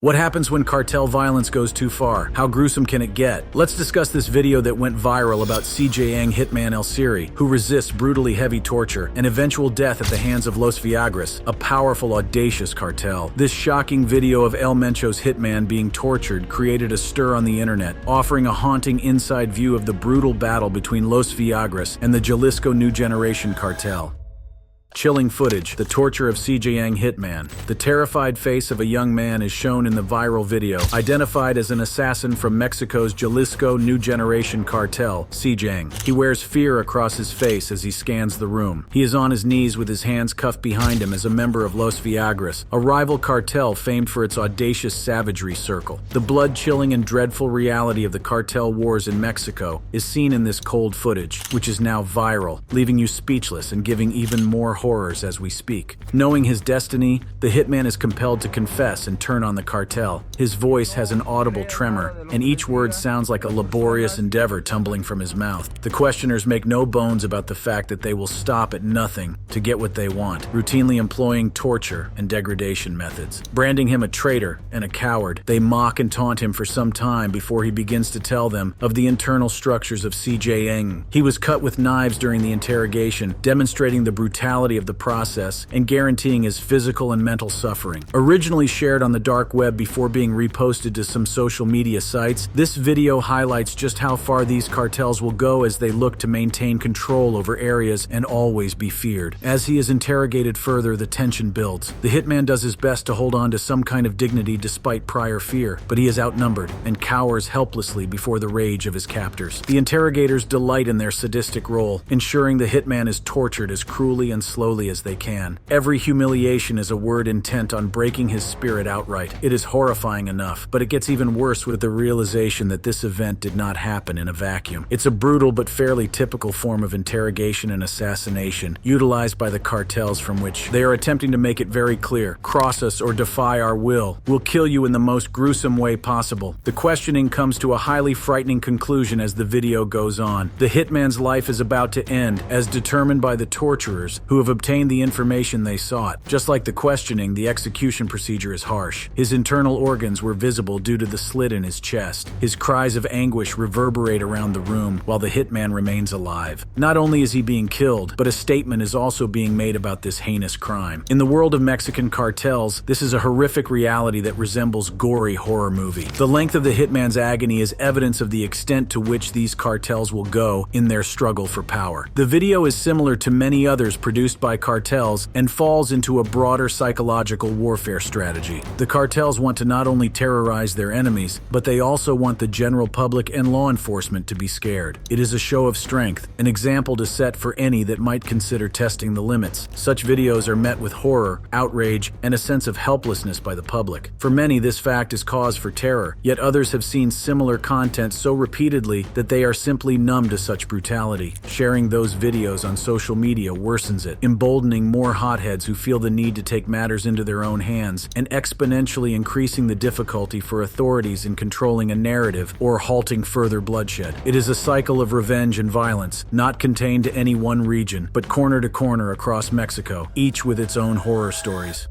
What happens when cartel violence goes too far? How gruesome can it get? Let's discuss this video that went viral about CJang hitman El Siri, who resists brutally heavy torture and eventual death at the hands of Los Viagras, a powerful, audacious cartel. This shocking video of El Mencho's hitman being tortured created a stir on the internet, offering a haunting inside view of the brutal battle between Los Viagras and the Jalisco New Generation cartel. Chilling footage, the torture of CJang hitman. The terrified face of a young man is shown in the viral video, identified as an assassin from Mexico's Jalisco New Generation cartel, CJang. He wears fear across his face as he scans the room. He is on his knees with his hands cuffed behind him as a member of Los Viagras, a rival cartel famed for its audacious savagery circle. The blood-chilling and dreadful reality of the cartel wars in Mexico is seen in this cold footage, which is now viral, leaving you speechless and giving even more horrors as we speak. Knowing his destiny, the hitman is compelled to confess and turn on the cartel. His voice has an audible tremor, and each word sounds like a laborious endeavor tumbling from his mouth. The questioners make no bones about the fact that they will stop at nothing to get what they want, routinely employing torture and degradation methods. Branding him a traitor and a coward, they mock and taunt him for some time before he begins to tell them of the internal structures of CJang. He was cut with knives during the interrogation, demonstrating the brutality of the process and guaranteeing his physical and mental suffering. Originally shared on the dark web before being reposted to some social media sites, this video highlights just how far these cartels will go as they look to maintain control over areas and always be feared. As he is interrogated further, the tension builds. The hitman does his best to hold on to some kind of dignity despite prior fear, but he is outnumbered and cowers helplessly before the rage of his captors. The interrogators delight in their sadistic role, ensuring the hitman is tortured as cruelly and slowly as they can. Every humiliation is a word intent on breaking his spirit outright. It is horrifying enough, but it gets even worse with the realization that this event did not happen in a vacuum. It's a brutal but fairly typical form of interrogation and assassination, utilized by the cartels from which they are attempting to make it very clear: cross us or defy our will. We'll kill you in the most gruesome way possible. The questioning comes to a highly frightening conclusion as the video goes on. The hitman's life is about to end, as determined by the torturers, who have obtained the information they sought. Just like the questioning, the execution procedure is harsh. His internal organs were visible due to the slit in his chest. His cries of anguish reverberate around the room while the hitman remains alive. Not only is he being killed, but a statement is also being made about this heinous crime. In the world of Mexican cartels, this is a horrific reality that resembles gory horror movie. The length of the hitman's agony is evidence of the extent to which these cartels will go in their struggle for power. The video is similar to many others produced by cartels and falls into a broader psychological warfare strategy. The cartels want to not only terrorize their enemies, but they also want the general public and law enforcement to be scared. It is a show of strength, an example to set for any that might consider testing the limits. Such videos are met with horror, outrage, and a sense of helplessness by the public. For many, this fact is cause for terror, yet others have seen similar content so repeatedly that they are simply numb to such brutality. Sharing those videos on social media worsens it, emboldening more hotheads who feel the need to take matters into their own hands, and exponentially increasing the difficulty for authorities in controlling a narrative or halting further bloodshed. It is a cycle of revenge and violence, not contained to any one region, but corner to corner across Mexico, each with its own horror stories.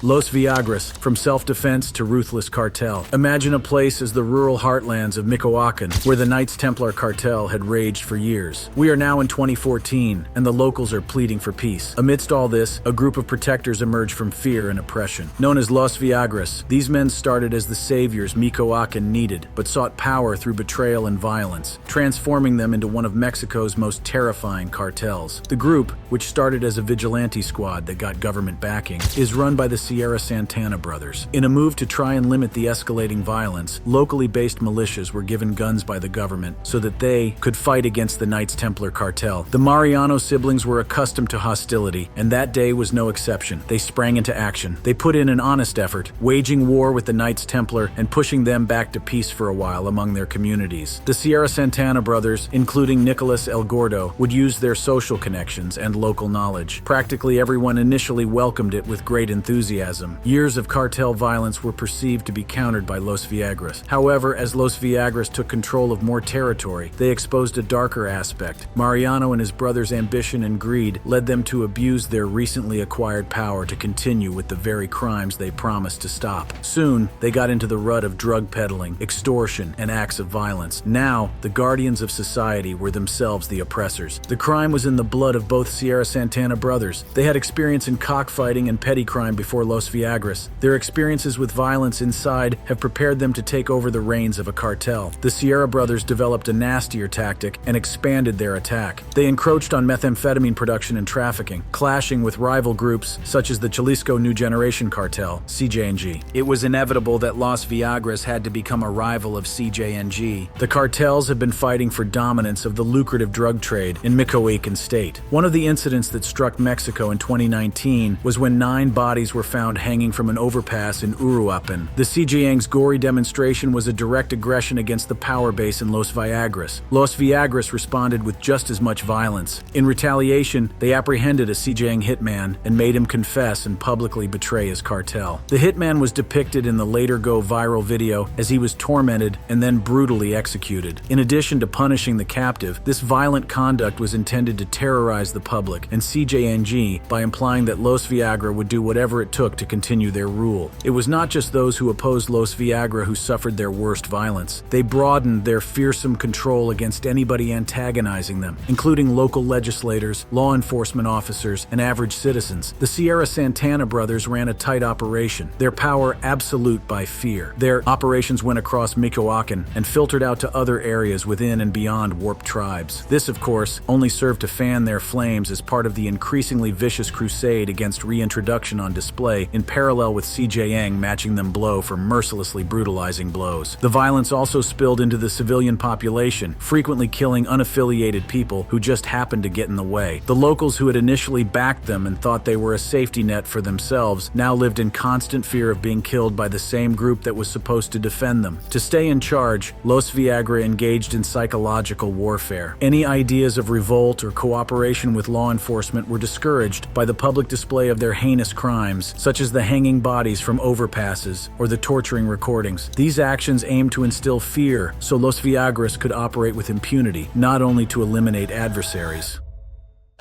Los Viagras, from self-defense to ruthless cartel. Imagine a place as the rural heartlands of Michoacan, where the Knights Templar cartel had raged for years. We are now in 2014, and the locals are pleading for peace. Amidst all this, a group of protectors emerged from fear and oppression. Known as Los Viagras, these men started as the saviors Michoacan needed, but sought power through betrayal and violence, transforming them into one of Mexico's most terrifying cartels. The group, which started as a vigilante squad that got government backing, is run by the Sierra Santana brothers. In a move to try and limit the escalating violence, locally based militias were given guns by the government so that they could fight against the Knights Templar cartel. The Mariano siblings were accustomed to hostility, and that day was no exception. They sprang into action. They put in an honest effort, waging war with the Knights Templar and pushing them back to peace for a while among their communities. The Sierra Santana brothers, including Nicolas El Gordo, would use their social connections and local knowledge. Practically everyone initially welcomed it with great enthusiasm, enthusiasm. Years of cartel violence were perceived to be countered by Los Viagras. However, as Los Viagras took control of more territory, they exposed a darker aspect. Mariano and his brother's ambition and greed led them to abuse their recently acquired power to continue with the very crimes they promised to stop. Soon, they got into the rut of drug peddling, extortion, and acts of violence. Now, the guardians of society were themselves the oppressors. The crime was in the blood of both Sierra Santana brothers. They had experience in cockfighting and petty crime before Los Viagras. Their experiences with violence inside have prepared them to take over the reins of a cartel. The Sierra brothers developed a nastier tactic and expanded their attack. They encroached on methamphetamine production and trafficking, clashing with rival groups such as the Jalisco New Generation Cartel, CJNG. It was inevitable that Los Viagras had to become a rival of CJNG. The cartels have been fighting for dominance of the lucrative drug trade in Michoacan state. One of the incidents that struck Mexico in 2019 was when 9 bodies were found hanging from an overpass in Uruapan. The CJNG's gory demonstration was a direct aggression against the power base in Los Viagras. Los Viagras responded with just as much violence. In retaliation, they apprehended a CJNG hitman and made him confess and publicly betray his cartel. The hitman was depicted in the later go-viral video as he was tormented and then brutally executed. In addition to punishing the captive, this violent conduct was intended to terrorize the public and CJNG by implying that Los Viagra would do whatever it took to continue their rule. It was not just those who opposed Los Viagra who suffered their worst violence. They broadened their fearsome control against anybody antagonizing them, including local legislators, law enforcement officers, and average citizens. The Sierra Santana brothers ran a tight operation, their power absolute by fear. Their operations went across Michoacan and filtered out to other areas within and beyond warped tribes. This, of course, only served to fan their flames as part of the increasingly vicious crusade against reintroduction on display, in parallel with CJNG matching them blow for mercilessly brutalizing blows. The violence also spilled into the civilian population, frequently killing unaffiliated people who just happened to get in the way. The locals who had initially backed them and thought they were a safety net for themselves now lived in constant fear of being killed by the same group that was supposed to defend them. To stay in charge, Los Viagra engaged in psychological warfare. Any ideas of revolt or cooperation with law enforcement were discouraged by the public display of their heinous crimes, such as the hanging bodies from overpasses or the torturing recordings. These actions aimed to instill fear so Los Viagras could operate with impunity, not only to eliminate adversaries.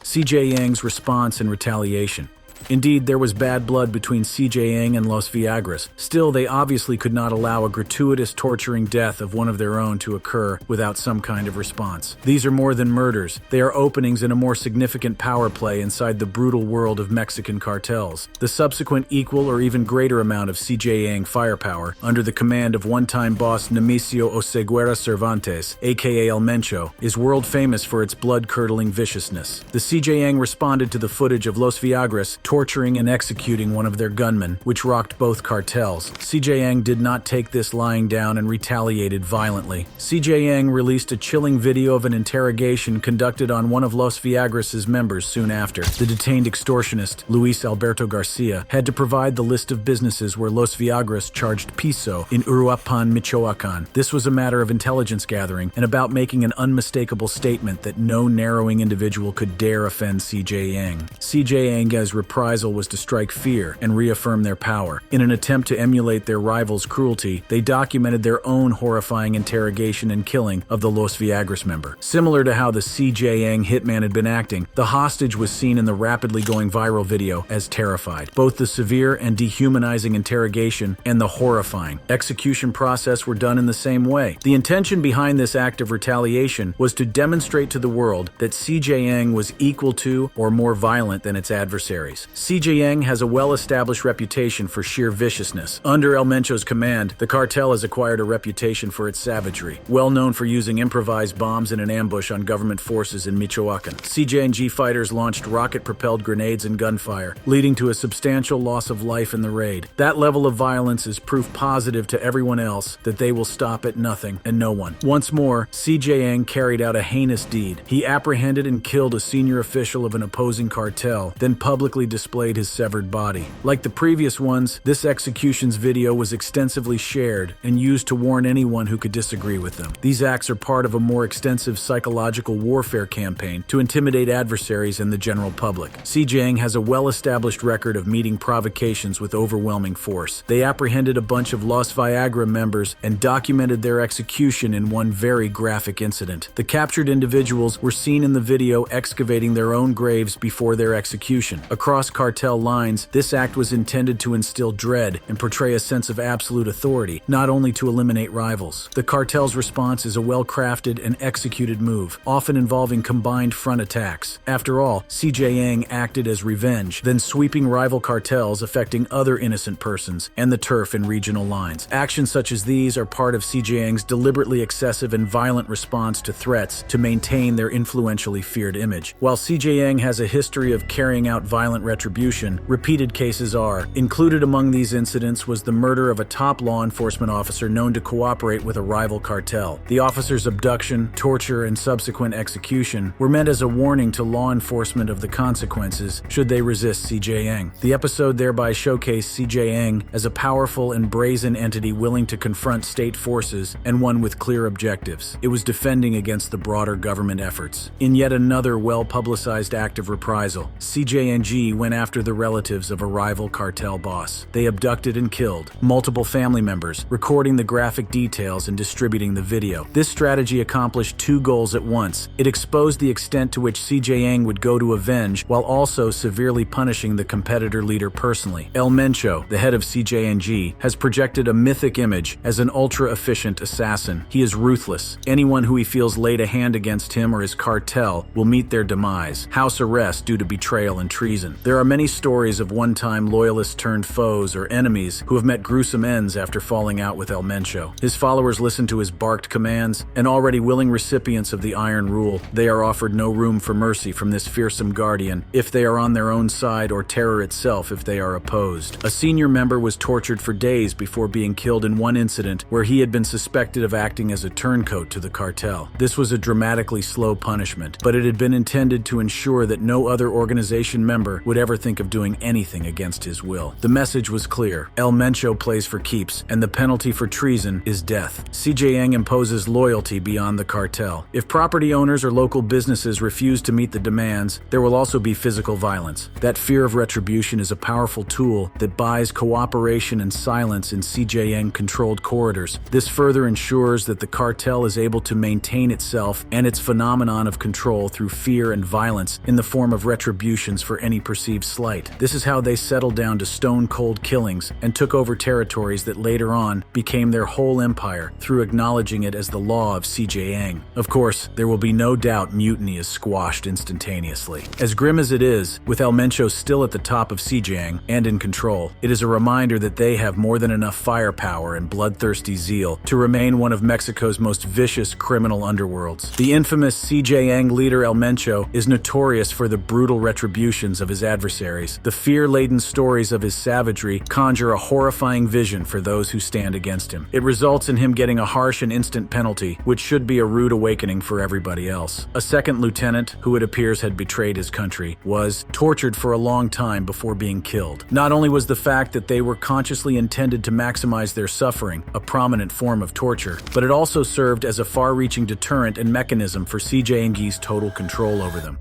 CJNG's response and retaliation. Indeed, there was bad blood between CJNG and Los Viagras. Still, they obviously could not allow a gratuitous, torturing death of one of their own to occur without some kind of response. These are more than murders. They are openings in a more significant power play inside the brutal world of Mexican cartels. The subsequent equal or even greater amount of CJNG firepower, under the command of one-time boss Nemesio Oseguera Cervantes, aka El Mencho, is world famous for its blood-curdling viciousness. The CJNG responded to the footage of Los Viagras torturing and executing one of their gunmen, which rocked both cartels. CJNG did not take this lying down and retaliated violently. CJNG released a chilling video of an interrogation conducted on one of Los Viagras' members soon after. The detained extortionist, Luis Alberto Garcia, had to provide the list of businesses where Los Viagras charged piso in Uruapan, Michoacan. This was a matter of intelligence gathering and about making an unmistakable statement that no narrowing individual could dare offend CJNG. CJNG, as reprisal, was to strike fear and reaffirm their power. In an attempt to emulate their rivals' cruelty, they documented their own horrifying interrogation and killing of the Los Viagras member. Similar to how the CJNG hitman had been acting, the hostage was seen in the rapidly going viral video as terrified. Both the severe and dehumanizing interrogation and the horrifying execution process were done in the same way. The intention behind this act of retaliation was to demonstrate to the world that CJNG was equal to or more violent than its adversaries. CJNG has a well-established reputation for sheer viciousness. Under El Mencho's command, the cartel has acquired a reputation for its savagery, well known for using improvised bombs in an ambush on government forces in Michoacan. CJNG fighters launched rocket-propelled grenades and gunfire, leading to a substantial loss of life in the raid. That level of violence is proof positive to everyone else that they will stop at nothing and no one. Once more, CJNG carried out a heinous deed. He apprehended and killed a senior official of an opposing cartel, then publicly displayed his severed body. Like the previous ones, this execution's video was extensively shared and used to warn anyone who could disagree with them. These acts are part of a more extensive psychological warfare campaign to intimidate adversaries and the general public. CJang has a well-established record of meeting provocations with overwhelming force. They apprehended a bunch of Los Viagra members and documented their execution in one very graphic incident. The captured individuals were seen in the video excavating their own graves before their execution. Across cartel lines, this act was intended to instill dread and portray a sense of absolute authority, not only to eliminate rivals. The cartel's response is a well-crafted and executed move, often involving combined front attacks. After all, CJang acted as revenge, then sweeping rival cartels affecting other innocent persons and the turf and regional lines. Actions such as these are part of CJang's deliberately excessive and violent response to threats to maintain their influentially feared image. While CJang has a history of carrying out violent retribution, repeated cases are. Included among these incidents was the murder of a top law enforcement officer known to cooperate with a rival cartel. The officer's abduction, torture, and subsequent execution were meant as a warning to law enforcement of the consequences should they resist CJang. The episode thereby showcased CJang as a powerful and brazen entity willing to confront state forces and one with clear objectives. It was defending against the broader government efforts. In yet another well-publicized act of reprisal, CJNG went after the relatives of a rival cartel boss. They abducted and killed multiple family members, recording the graphic details and distributing the video. This strategy accomplished two goals at once. It exposed the extent to which CJang would go to avenge while also severely punishing the competitor leader personally. Mencho, the head of CJNG, has projected a mythic image as an ultra-efficient assassin. He is ruthless. Anyone who he feels laid a hand against him or his cartel will meet their demise, house arrest due to betrayal and treason. There are many stories of one-time loyalists turned foes or enemies who have met gruesome ends after falling out with Mencho. His followers listen to his barked commands, and already willing recipients of the Iron Rule, they are offered no room for mercy from this fearsome guardian if they are on their own side, or terror itself if they are opposed. A senior member was tortured for days before being killed in one incident where he had been suspected of acting as a turncoat to the cartel. This was a dramatically slow punishment, but it had been intended to ensure that no other organization member would ever think of doing anything against his will. The message was clear. Mencho plays for keeps, and the penalty for treason is death. CJang imposes loyalty beyond the cartel. If property owners or local businesses refuse to meet the demands, there will also be physical violence. That fear of retribution is a powerful tool that buys cooperation and silence in CJang-controlled corridors. This further ensures that the cartel is able to maintain itself and its phenomenon of control through fear and violence in the form of retributions for any perceived slight. This is how they settled down to stone-cold killings and took over territories that later on became their whole empire through acknowledging it as the law of CJang. Of course, there will be no doubt mutiny is squashed instantaneously. As grim as it is, with Mencho still at the top of CJang and in control, it is a reminder that they have more than enough firepower and bloodthirsty zeal to remain one of Mexico's most vicious criminal underworlds. The infamous CJang leader Mencho is notorious for the brutal retributions of his adversaries. The fear-laden stories of his savagery conjure a horrifying vision for those who stand against him. It results in him getting a harsh and instant penalty, which should be a rude awakening for everybody else. A second lieutenant, who it appears had betrayed his country, was tortured for a long time before being killed. Not only was the fact that they were consciously intended to maximize their suffering a prominent form of torture, but it also served as a far-reaching deterrent and mechanism for CJNG's total control over them.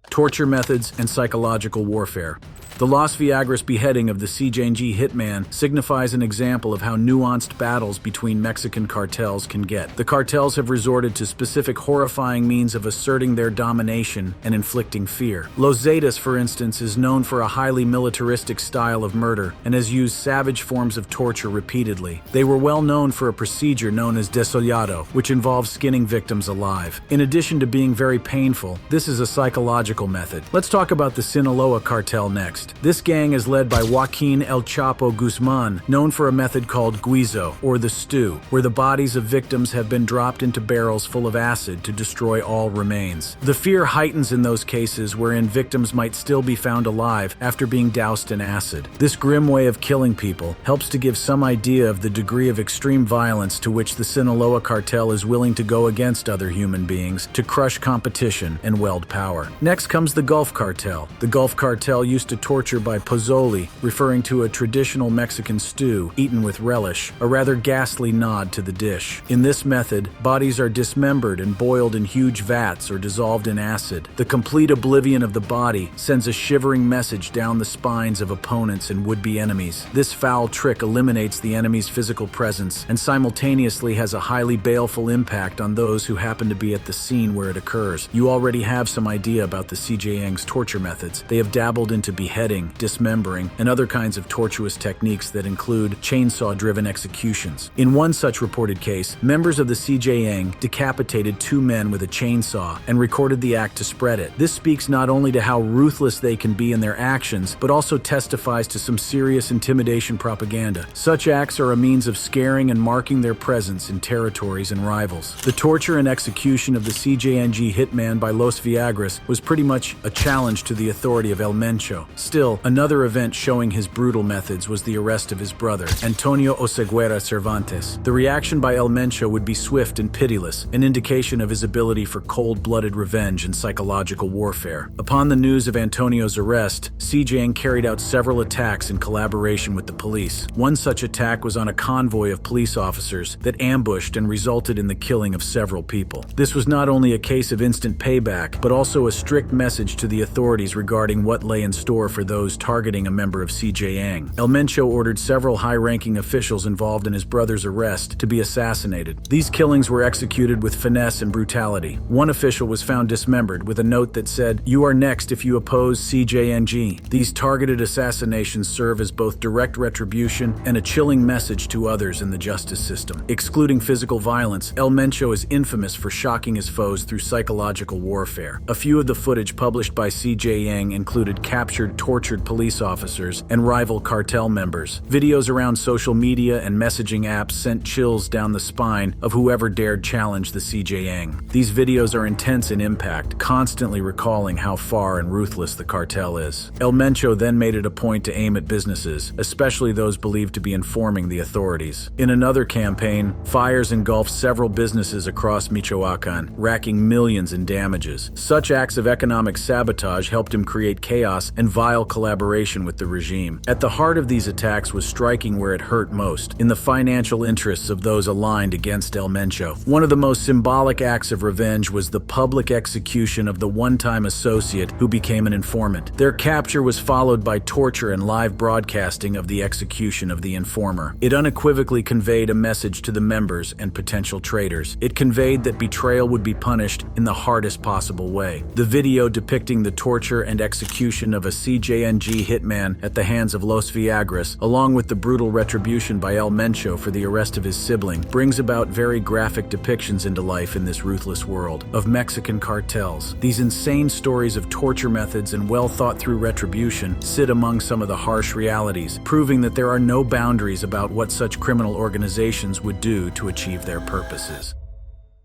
Torture methods and psychological warfare. The Las Viagras beheading of the CJNG hitman signifies an example of how nuanced battles between Mexican cartels can get. The cartels have resorted to specific horrifying means of asserting their domination and inflicting fear. Los Zetas, for instance, is known for a highly militaristic style of murder and has used savage forms of torture repeatedly. They were well known for a procedure known as desollado, which involves skinning victims alive. In addition to being very painful, this is a psychological method. Let's talk about the Sinaloa cartel next. This gang is led by Joaquin El Chapo Guzman, known for a method called guizo, or the stew, where the bodies of victims have been dropped into barrels full of acid to destroy all remains. The fear heightens in those cases wherein victims might still be found alive after being doused in acid. This grim way of killing people helps to give some idea of the degree of extreme violence to which the Sinaloa cartel is willing to go against other human beings to crush competition and weld power. Next comes the Gulf Cartel. The Gulf Cartel used to torture by pozole, referring to a traditional Mexican stew eaten with relish, a rather ghastly nod to the dish. In this method, bodies are dismembered and boiled in huge vats or dissolved in acid. The complete oblivion of the body sends a shivering message down the spines of opponents and would-be enemies. This foul trick eliminates the enemy's physical presence and simultaneously has a highly baleful impact on those who happen to be at the scene where it occurs. You already have some idea about the CJAng's torture methods. They have dabbled into beheading, dismembering, and other kinds of tortuous techniques that include chainsaw-driven executions. In one such reported case, members of the CJAng decapitated 2 men with a chainsaw and recorded the act to spread it. This speaks not only to how ruthless they can be in their actions, but also testifies to some serious intimidation propaganda. Such acts are a means of scaring and marking their presence in territories and rivals. The torture and execution of the CJNG hitman by Los Viagras was pretty much a challenge to the authority of El Mencho. Still, another event showing his brutal methods was the arrest of his brother, Antonio Oseguera Cervantes. The reaction by El Mencho would be swift and pitiless, an indication of his ability for cold-blooded revenge and psychological warfare. Upon the news of Antonio's arrest, CJAng carried out several attacks in collaboration with the police. One such attack was on a convoy of police officers that ambushed and resulted in the killing of several people. This was not only a case of instant payback, but also a strict message to the authorities regarding what lay in store for those targeting a member of CJAng. El Mencho ordered several high-ranking officials involved in his brother's arrest to be assassinated. These killings were executed with finesse and brutality. One official was found dismembered with a note that said, "You are next if you oppose CJNG." These targeted assassinations serve as both direct retribution and a chilling message to others in the justice system. Excluding physical violence, El Mencho is infamous for shocking his foes through psychological warfare. A few of the footage published by CJAng included captured, tortured police officers and rival cartel members. Videos around social media and messaging apps sent chills down the spine of whoever dared challenge the CJAng. These videos are intense in impact, constantly recalling how far and ruthless the cartel is. El Mencho then made it a point to aim at businesses, especially those believed to be informing the authorities. In another campaign, fires engulfed several businesses across Michoacan, racking millions in damages. Such acts of economic sabotage helped him create chaos and vile collaboration with the regime. At the heart of these attacks was striking where it hurt most, in the financial interests of those aligned against El Mencho. One of the most symbolic acts of revenge was the public execution of the one-time associate who became an informant. Their capture was followed by torture and live broadcasting of the execution of the informer. It unequivocally conveyed a message to the members and potential traitors. It conveyed that betrayal would be punished in the hardest possible way. The video depicting the torture and execution of a CJNG hitman at the hands of Los Viagras, along with the brutal retribution by El Mencho for the arrest of his sibling, brings about very graphic depictions into life in this ruthless world of Mexican cartels. These insane stories of torture methods and well-thought-through retribution sit among some of the harsh realities, proving that there are no boundaries about what such criminal organizations would do to achieve their purposes.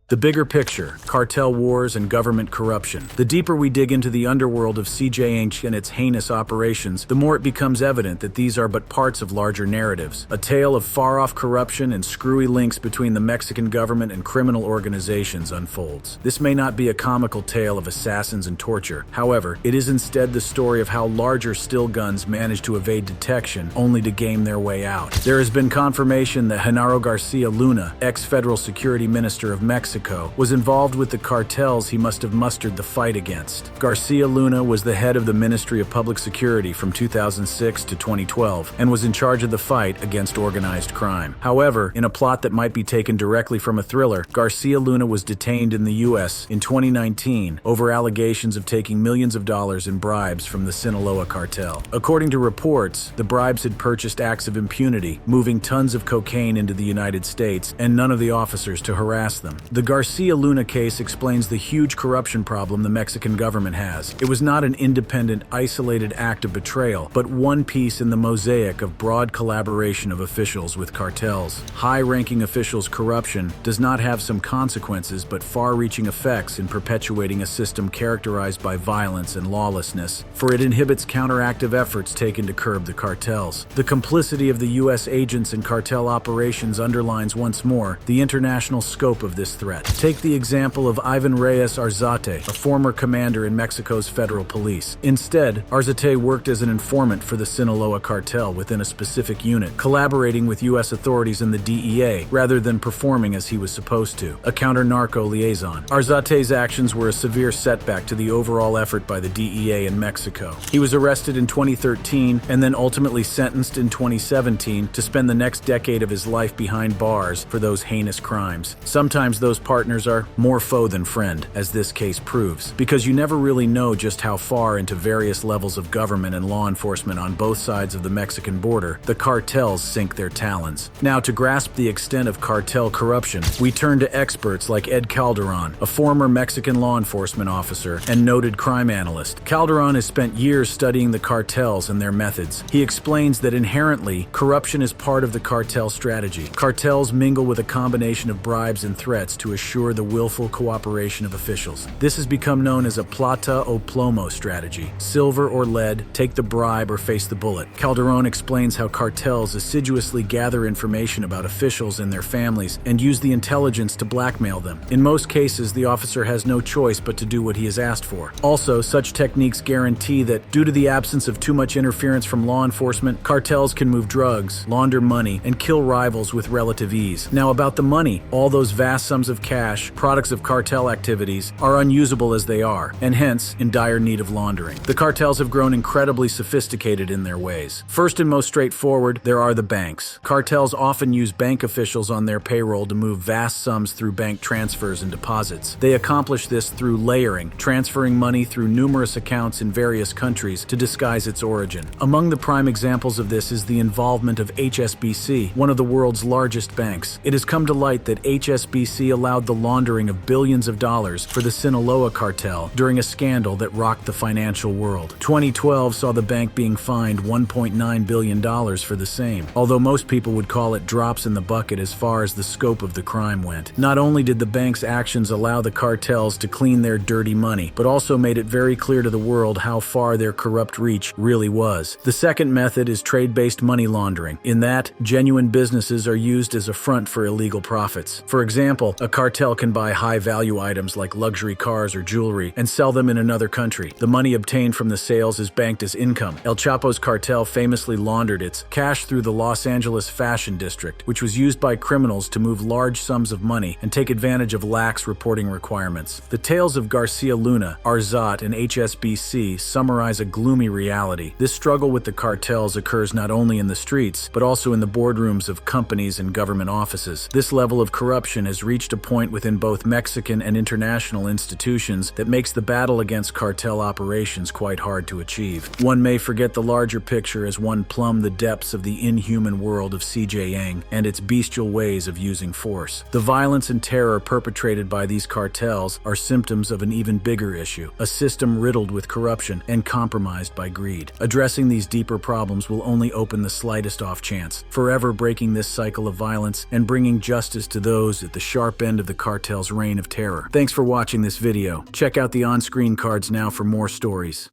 The bigger picture, cartel wars and government corruption. The deeper we dig into the underworld of CJAng and its heinous operations, the more it becomes evident that these are but parts of larger narratives. A tale of far-off corruption and screwy links between the Mexican government and criminal organizations unfolds. This may not be a comical tale of assassins and torture. However, it is instead the story of how larger still guns manage to evade detection only to game their way out. There has been confirmation that Genaro Garcia Luna, ex-federal security minister of Mexico, was involved with the cartels he must have mustered the fight against. Garcia Luna was the head of the Ministry of Public Security from 2006 to 2012 and was in charge of the fight against organized crime. However, in a plot that might be taken directly from a thriller, Garcia Luna was detained in the U.S. in 2019 over allegations of taking millions of dollars in bribes from the Sinaloa cartel. According to reports, the bribes had purchased acts of impunity, moving tons of cocaine into the United States, and none of the officers to harass them. The Garcia Luna case explains the huge corruption problem the Mexican government has. It was not an independent, isolated act of betrayal, but one piece in the mosaic of broad collaboration of officials with cartels. High-ranking officials' corruption does not have some consequences but far-reaching effects in perpetuating a system characterized by violence and lawlessness, for it inhibits counteractive efforts taken to curb the cartels. The complicity of the U.S. agents in cartel operations underlines once more the international scope of this threat. threat. Take the example of Ivan Reyes Arzate, a former commander in Mexico's federal police. Instead, Arzate worked as an informant for the Sinaloa cartel within a specific unit, collaborating with U.S. authorities and the DEA rather than performing as he was supposed to, a counter-narco liaison. Arzate's actions were a severe setback to the overall effort by the DEA in Mexico. He was arrested in 2013 and then ultimately sentenced in 2017 to spend the next decade of his life behind bars for those heinous crimes. Sometimes those partners are more foe than friend, as this case proves, because you never really know just how far into various levels of government and law enforcement on both sides of the Mexican border the cartels sink their talons. Now, to grasp the extent of cartel corruption, we turn to experts like Ed Calderon, a former Mexican law enforcement officer and noted crime analyst. Calderon has spent years studying the cartels and their methods. He explains that inherently, corruption is part of the cartel strategy. Cartels mingle with a combination of bribes and threats to assure the willful cooperation of officials. This has become known as a plata o plomo strategy. Silver or lead, take the bribe or face the bullet. Calderon explains how cartels assiduously gather information about officials and their families and use the intelligence to blackmail them. In most cases, the officer has no choice but to do what he is asked for. Also, such techniques guarantee that, due to the absence of too much interference from law enforcement, cartels can move drugs, launder money, and kill rivals with relative ease. Now, about the money, all those vast sums of cash, products of cartel activities, are unusable as they are, and hence in dire need of laundering. The cartels have grown incredibly sophisticated in their ways. First and most straightforward, there are the banks. Cartels often use bank officials on their payroll to move vast sums through bank transfers and deposits. They accomplish this through layering, transferring money through numerous accounts in various countries to disguise its origin. Among the prime examples of this is the involvement of HSBC, one of the world's largest banks. It has come to light that HSBC allowed the laundering of billions of dollars for the Sinaloa cartel during a scandal that rocked the financial world. 2012 saw the bank being fined $1.9 billion for the same, although most people would call it drops in the bucket as far as the scope of the crime went. Not only did the bank's actions allow the cartels to clean their dirty money, but also made it very clear to the world how far their corrupt reach really was. The second method is trade-based money laundering. In that, genuine businesses are used as a front for illegal profits. For example, a cartel can buy high-value items like luxury cars or jewelry and sell them in another country. The money obtained from the sales is banked as income. El Chapo's cartel famously laundered its cash through the Los Angeles Fashion District, which was used by criminals to move large sums of money and take advantage of lax reporting requirements. The tales of Garcia Luna, Arzate, and HSBC summarize a gloomy reality. This struggle with the cartels occurs not only in the streets, but also in the boardrooms of companies and government offices. This level of corruption has reached a point within both Mexican and international institutions that makes the battle against cartel operations quite hard to achieve. One may forget the larger picture as one plumb the depths of the inhuman world of CJang and its bestial ways of using force. The violence and terror perpetrated by these cartels are symptoms of an even bigger issue, a system riddled with corruption and compromised by greed. Addressing these deeper problems will only open the slightest off chance, forever breaking this cycle of violence and bringing justice to those at the sharp end of the cartel's reign of terror. Thanks for watching this video. Check out the on-screen cards now for more stories.